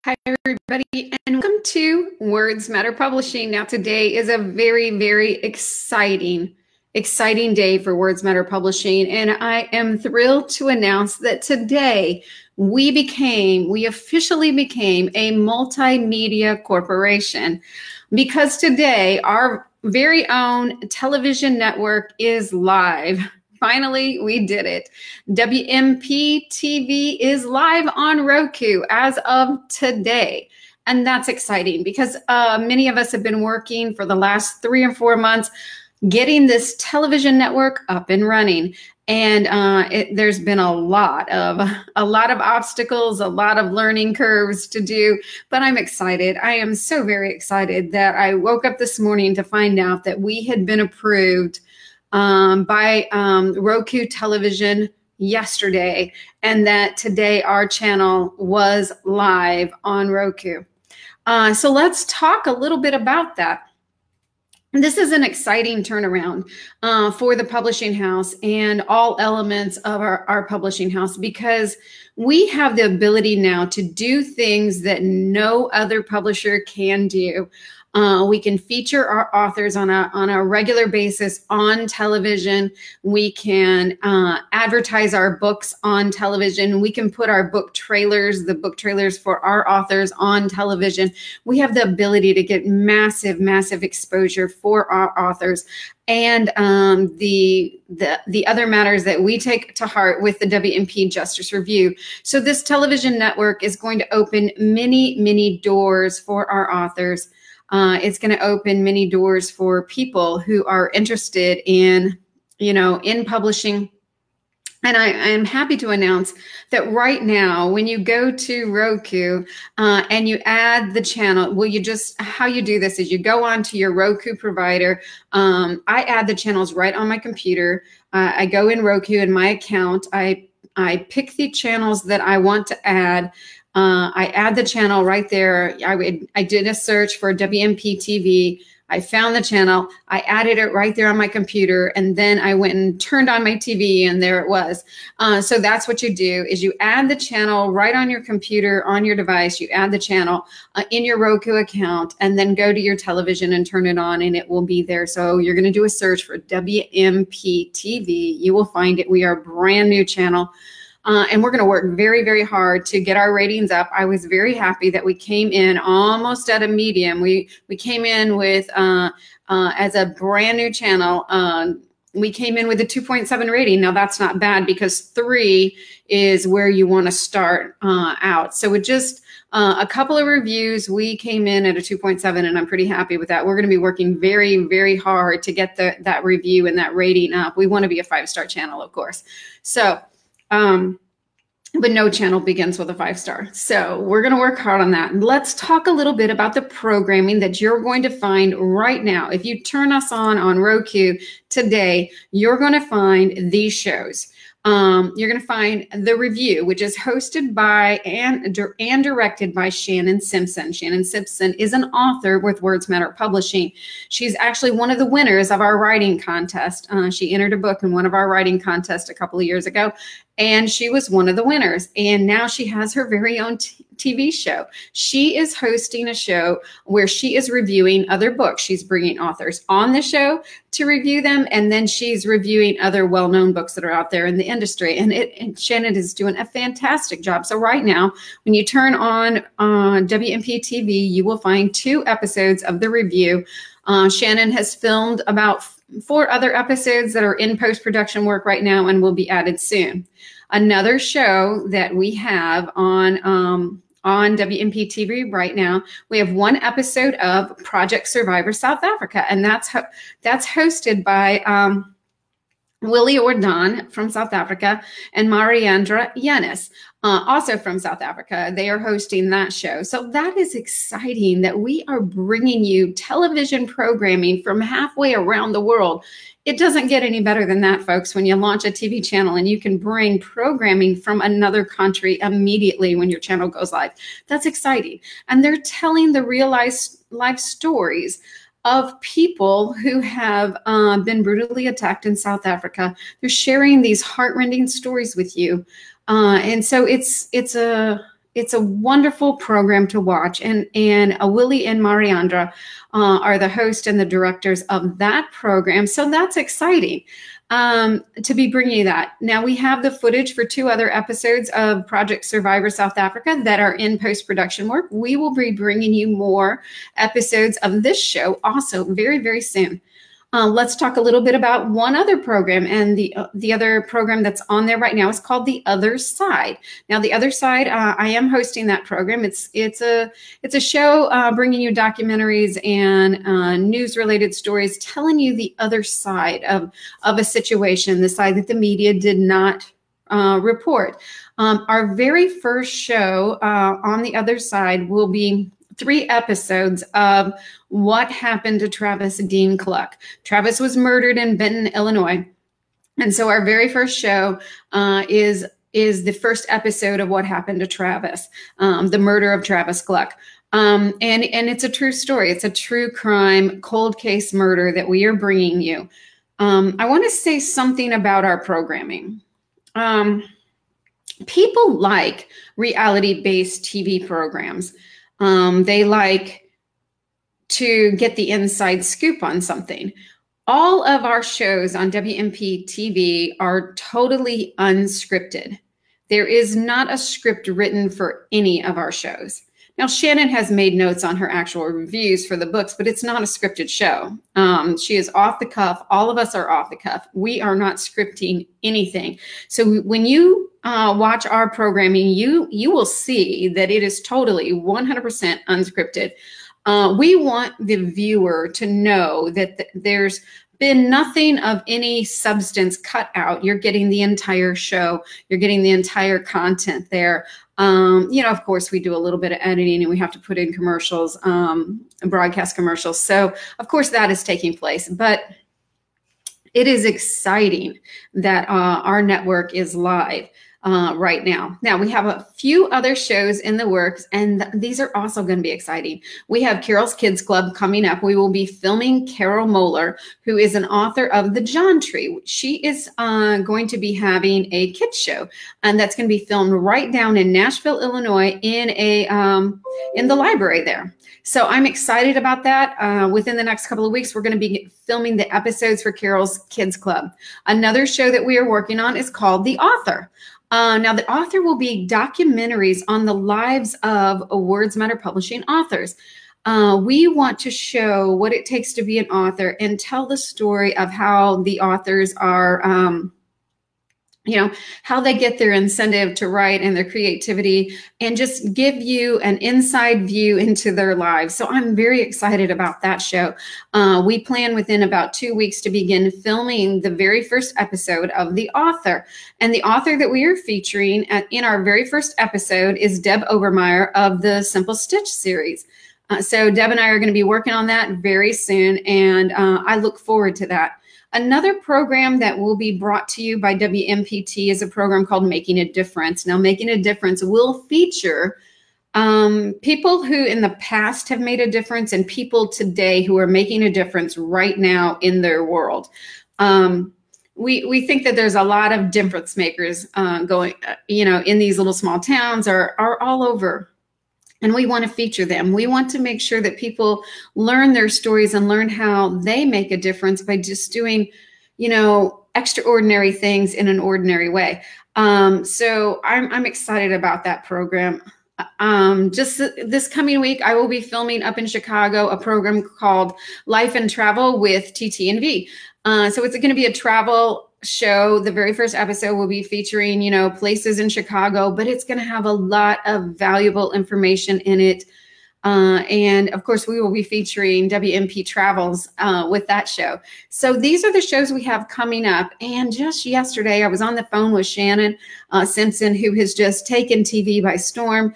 Hi, everybody, and welcome to Words Matter Publishing. Now, today is a very, very exciting day for Words Matter Publishing, and I am thrilled to announce that today we officially became a multimedia corporation, because today our very own television network is live. Finally, we did it. WMP TV is live on Roku as of today. And that's exciting because many of us have been working for the last 3 or 4 months getting this television network up and running. And there's been a lot of obstacles, a lot of learning curves to do, but I'm excited. I am so very excited that I woke up this morning to find out that we had been approved by Roku television yesterday, and that today our channel was live on Roku. So let's talk a little bit about that. This is an exciting turnaround for the publishing house and all elements of our publishing house, because we have the ability now to do things that no other publisher can do. We can feature our authors on a regular basis on television. We can advertise our books on television. We can put our book trailers, the book trailers for our authors, on television. We have the ability to get massive exposure for our authors, and the other matters that we take to heart with the WMP Justice Review. So this television network is going to open many doors for our authors. It's going to open many doors for people who are interested in publishing. And I am happy to announce that right now, when you go to Roku and you add the channel, how you do this is you go onto your Roku provider. I add the channels right on my computer. I go in Roku in my account. I pick the channels that I want to add. I add the channel right there. I did a search for WMP TV. I found the channel. I added it right there on my computer, and then I went and turned on my TV, and there it was. So that's what you do, is you add the channel right on your computer, on your device. You add the channel in your Roku account, and then go to your television and turn it on, and it will be there. So you're going to do a search for WMP TV. You will find it. We are a brand new channel. And we're going to work very hard to get our ratings up. I was very happy that we came in almost at a medium. We came in with, as a brand new channel, we came in with a 2.7 rating. Now that's not bad, because 3 is where you want to start out. So with just a couple of reviews, we came in at a 2.7, and I'm pretty happy with that. We're going to be working very hard to get that review and that rating up. We want to be a 5-star channel, of course. So, but no channel begins with a 5-star. So we're going to work hard on that. Let's talk a little bit about the programming that you're going to find right now. If you turn us on Roku today, you're going to find these shows. You're going to find The Review, which is hosted by and directed by Shannon Simpson. Shannon Simpson is an author with Words Matter Publishing. She's actually one of the winners of our writing contest. She entered a book in one of our writing contests a couple of years ago, and she was one of the winners. And now she has her very own TV show. She is hosting a show where she is reviewing other books. She's bringing authors on the show to review them, and then she's reviewing other well-known books that are out there in the industry. And Shannon is doing a fantastic job. So right now, when you turn on WMP TV, you will find 2 episodes of The Review. Shannon has filmed about 4 other episodes that are in post-production work right now and will be added soon. Another show that we have on WMP TV right now, we have 1 episode of Project Survivor South Africa, and that's hosted by Willie Ordon from South Africa and Mariandra Yanis, also from South Africa. They are hosting that show. So that is exciting that we are bringing you television programming from halfway around the world. It doesn't get any better than that, folks, when you launch a TV channel and you can bring programming from another country immediately when your channel goes live. That's exciting. And they're telling the real life stories of people who have been brutally attacked in South Africa. They're sharing these heartrending stories with you. And so it's a it's a wonderful program to watch. And Willie and Mariandra are the host and the directors of that program. So that's exciting to be bringing you that. Now we have the footage for 2 other episodes of Project Survivor South Africa that are in post-production work. We will be bringing you more episodes of this show also very, very soon. Let's talk a little bit about one other program, and the other program that's on there right now is called The Other Side. Now, The Other Side, I am hosting that program. It's a show bringing you documentaries and news-related stories, telling you the other side of a situation, the side that the media did not report. Our very first show on The Other Side will be 3 episodes of what happened to Travis Dean Cluck. Travis was murdered in Benton, Illinois. And so our very first show is the first episode of what happened to Travis, the murder of Travis Cluck. And it's a true story. It's a true crime, cold case murder that we are bringing you. I want to say something about our programming. People like reality-based TV programs. They like to get the inside scoop on something. All of our shows on WMP TV are totally unscripted. There is not a script written for any of our shows. Now, Shannon has made notes on her actual reviews for the books, but it's not a scripted show. She is off the cuff. All of us are off the cuff. We are not scripting anything. So when you watch our programming, you will see that it is totally 100% unscripted. We want the viewer to know that there's been nothing of any substance cut out. You're getting the entire show. You're getting the entire content there. Of course, we do a little bit of editing and we have to put in commercials, broadcast commercials. So, of course, that is taking place. But it is exciting that our network is live right now. Now, we have a few other shows in the works, and these are also going to be exciting. We have Carol's Kids Club coming up. We will be filming Carol Moeller, who is an author of The John Tree. She is going to be having a kids show, and that's going to be filmed right down in Nashville, Illinois, in the library there. So I'm excited about that. Within the next couple of weeks, we're going to be filming the episodes for Carol's Kids Club. Another show that we are working on is called The Author. Now, The Author will be documentaries on the lives of Words Matter Publishing authors. We want to show what it takes to be an author and tell the story of how the authors are, how they get their incentive to write and their creativity, and just give you an inside view into their lives. So I'm very excited about that show. We plan within about 2 weeks to begin filming the very first episode of The Author. And the author that we are featuring in our very first episode is Deb Obermeyer of the Simple Stitch series. So Deb and I are going to be working on that very soon, and I look forward to that. Another program that will be brought to you by WMPT is a program called Making a Difference. Now, Making a Difference will feature people who in the past have made a difference and people today who are making a difference right now in their world. We think that there's a lot of difference makers going, in these little small towns or are all over. And we want to feature them. We want to make sure that people learn their stories and learn how they make a difference by just doing, extraordinary things in an ordinary way. So I'm excited about that program. Just this coming week, I will be filming up in Chicago a program called Life and Travel with TT&V. So it's going to be a travel show. The very first episode will be featuring, places in Chicago, but it's going to have a lot of valuable information in it. And of course, we will be featuring WMP Travels with that show. So these are the shows we have coming up. And just yesterday, I was on the phone with Shannon Simpson, who has just taken TV by storm.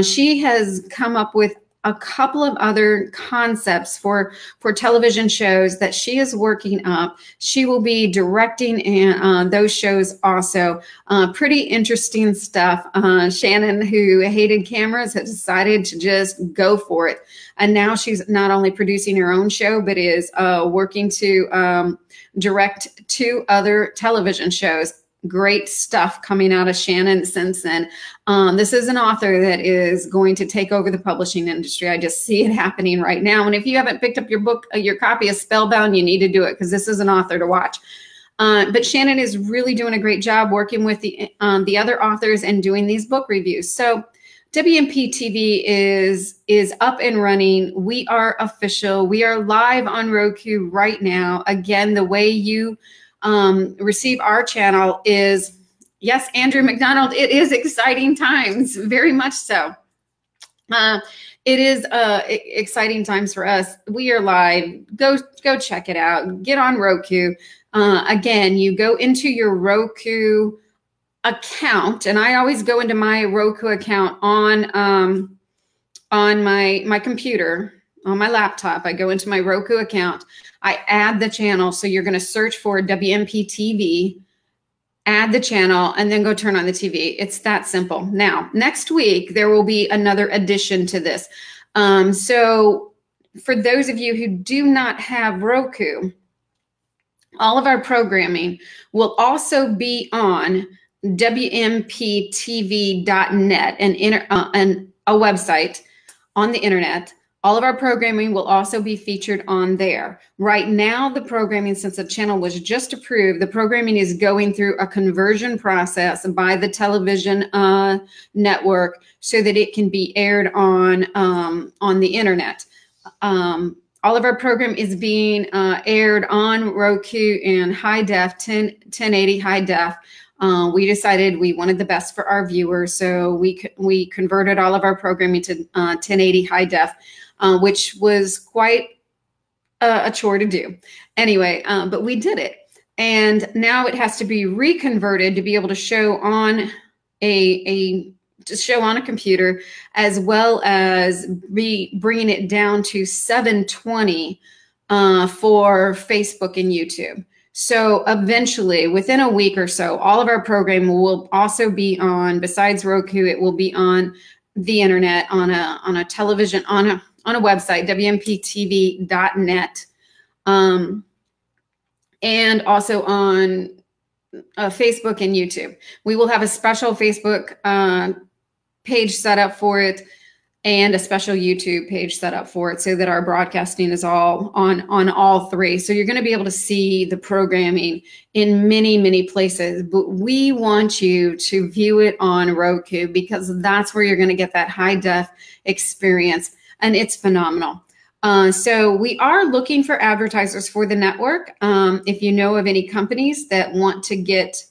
She has come up with a couple of other concepts for television shows that she is working up. She will be directing those shows also. Pretty interesting stuff. Shannon, who hated cameras, has decided to just go for it. And now she's not only producing her own show, but is working to direct 2 other television shows. great stuff coming out of Shannon since then. This is an author that is going to take over the publishing industry. I just see it happening right now. And if you haven't picked up your book, your copy of Spellbound, you need to do it, because this is an author to watch. But Shannon is really doing a great job working with the other authors and doing these book reviews. So WMP TV is up and running. We are official. We are live on Roku right now. Again, the way you receive our channel is, yes, Andrew McDonald, it is exciting times, very much so. It is exciting times for us. We are live. Go check it out. Get on Roku. Again, you go into your Roku account, and I always go into my Roku account on my computer, on my laptop. I go into my Roku account. I add the channel. So you're going to search for WMP TV, add the channel, and then go turn on the TV. It's that simple. Now, next week, there will be another addition to this. So for those of you who do not have Roku, all of our programming will also be on WMPTV.net, and a website on the internet. All of our programming will also be featured on there. Right now, the programming, since the channel was just approved, the programming is going through a conversion process by the television network so that it can be aired on the internet. All of our program is being aired on Roku in high def, 1080 high def. We decided we wanted the best for our viewers, so we converted all of our programming to 1080 high def, which was quite a chore to do. Anyway, but we did it. And now it has to be reconverted to be able to show on a computer, as well as bringing it down to 720 for Facebook and YouTube. So eventually, within a week or so, all of our programming will also be on, besides Roku, it will be on the internet, on a television, on a website, WMPTV.net, and also on Facebook and YouTube. We will have a special Facebook page set up for it, and a special YouTube page set up for it, so that our broadcasting is all on all three. So you're going to be able to see the programming in many, many places, but we want you to view it on Roku, because that's where you're going to get that high def experience, and it's phenomenal. So we are looking for advertisers for the network. If you know of any companies that want to get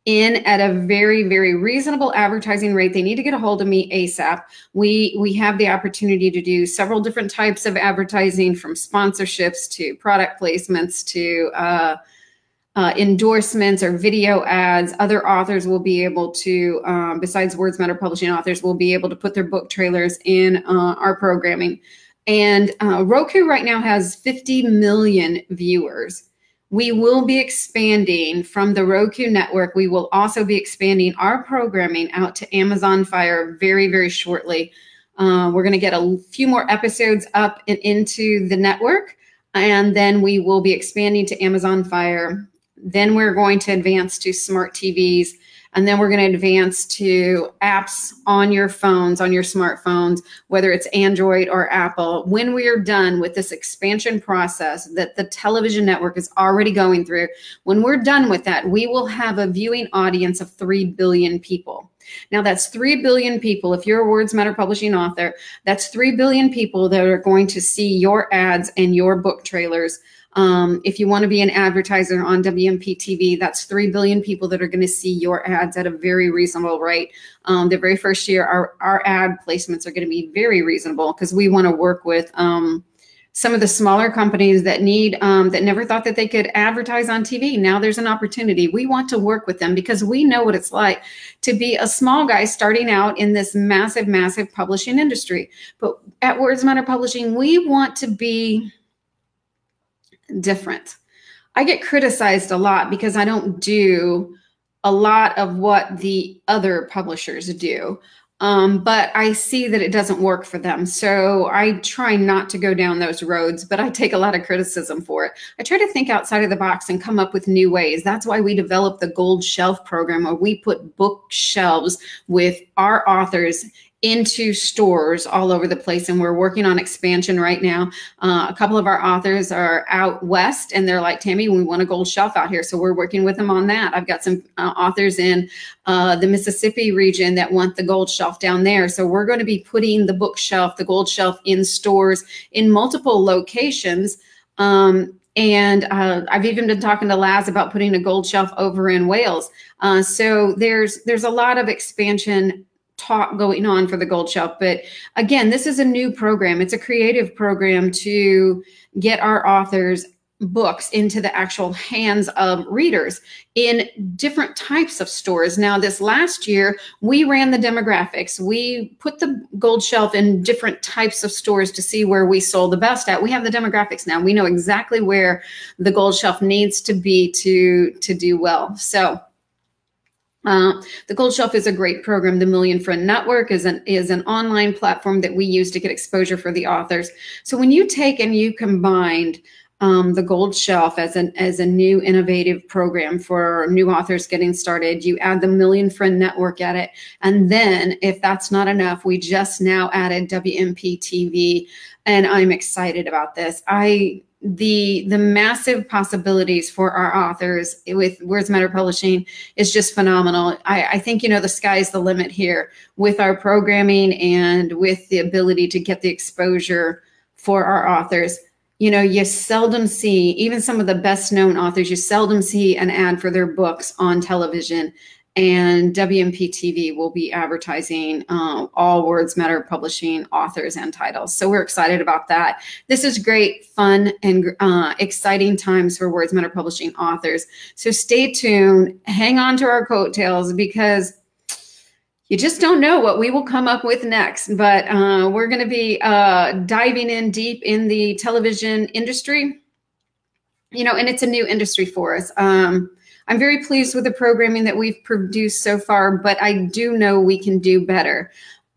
in at a very, very reasonable advertising rate, they need to get a hold of me ASAP. We have the opportunity to do several different types of advertising, from sponsorships to product placements to endorsements or video ads. Other authors will be able to, besides Words Matter Publishing authors, will be able to put their book trailers in our programming. And Roku right now has 50 million viewers. We will be expanding from the Roku network. We will also be expanding our programming out to Amazon Fire very, very shortly. We're going to get a few more episodes up and into the network, and then we will be expanding to Amazon Fire. Then we're going to advance to smart TVs, and then we're going to advance to apps on your phones, on your smartphones, whether it's Android or Apple. When we are done with this expansion process that the television network is already going through, when we're done with that, we will have a viewing audience of 3 billion people. Now, that's 3 billion people. If you're a Words Matter Publishing author, that's 3 billion people that are going to see your ads and your book trailers. If you want to be an advertiser on WMP TV, that's 3 billion people that are going to see your ads at a very reasonable rate. The very first year, our ad placements are going to be very reasonable, because we want to work with some of the smaller companies that that never thought that they could advertise on TV. Now there's an opportunity. We want to work with them, because we know what it's like to be a small guy starting out in this massive, massive publishing industry. But at Words Matter Publishing, we want to be different. I get criticized a lot because I don't do a lot of what the other publishers do. But I see that it doesn't work for them. So I try not to go down those roads, but I take a lot of criticism for it. I try to think outside of the box and come up with new ways. That's why we developed the Gold Shelf program, where we put bookshelves with our authors into stores all over the place. And we're working on expansion right now. A couple of our authors are out west and they're like, Tammy, we want a gold shelf out here. So we're working with them on that. I've got some authors in the Mississippi region that want the gold shelf down there. So we're going to be putting the bookshelf, the gold shelf, in stores in multiple locations. And I've even been talking to Laz about putting a gold shelf over in Wales. So there's a lot of expansion talk going on for the gold shelf. But again, this is a new program. It's a creative program to get our authors' books into the actual hands of readers in different types of stores. Now, this last year, we ran the demographics. We put the gold shelf in different types of stores to see where we sold the best at. We have the demographics now. We know exactly where the gold shelf needs to be to do well. So the Gold Shelf is a great program. The Million Friend Network is an online platform that we use to get exposure for the authors. So when you take and you combined the Gold Shelf as a new innovative program for new authors getting started, you add the Million Friend Network at it, and then if that's not enough, we just now added WMP TV, and I'm excited about this. The massive possibilities for our authors with Words Matter Publishing is just phenomenal. I think, the sky's the limit here with our programming and with the ability to get the exposure for our authors. You seldom see, even some of the best known authors, you seldom see an ad for their books on television. And WMP TV will be advertising all Words Matter Publishing authors and titles. So we're excited about that. This is great, fun, and exciting times for Words Matter Publishing authors. So stay tuned, hang on to our coattails, because you just don't know what we will come up with next. But we're going to be diving in deep in the television industry, and it's a new industry for us. I'm very pleased with the programming that we've produced so far, but I do know we can do better.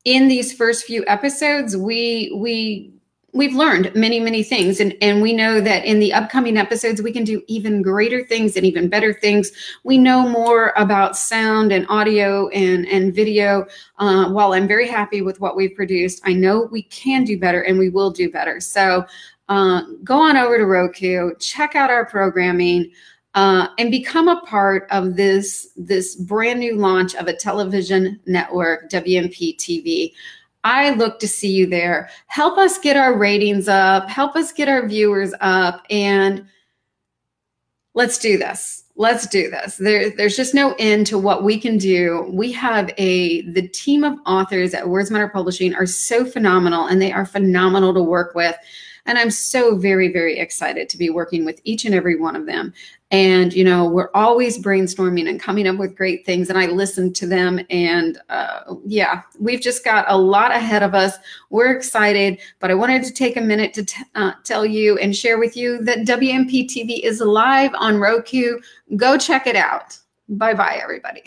In these first few episodes, we've learned many, many things, and we know that in the upcoming episodes, we can do even greater things and even better things. We know more about sound and audio and video. While I'm very happy with what we've produced, I know we can do better and we will do better. So go on over to Roku, check out our programming, and become a part of this brand new launch of a television network, WMP TV. I look to see you there. Help us get our ratings up, help us get our viewers up, and let's do this. Let's do this. There's just no end to what we can do. We have the team of authors at Words Matter Publishing are so phenomenal, and they are phenomenal to work with. And I'm so very, very excited to be working with each and every one of them. And, we're always brainstorming and coming up with great things. And I listen to them. And yeah, we've just got a lot ahead of us. We're excited. But I wanted to take a minute to tell you and share with you that WMP TV is live on Roku. Go check it out. Bye-bye, everybody.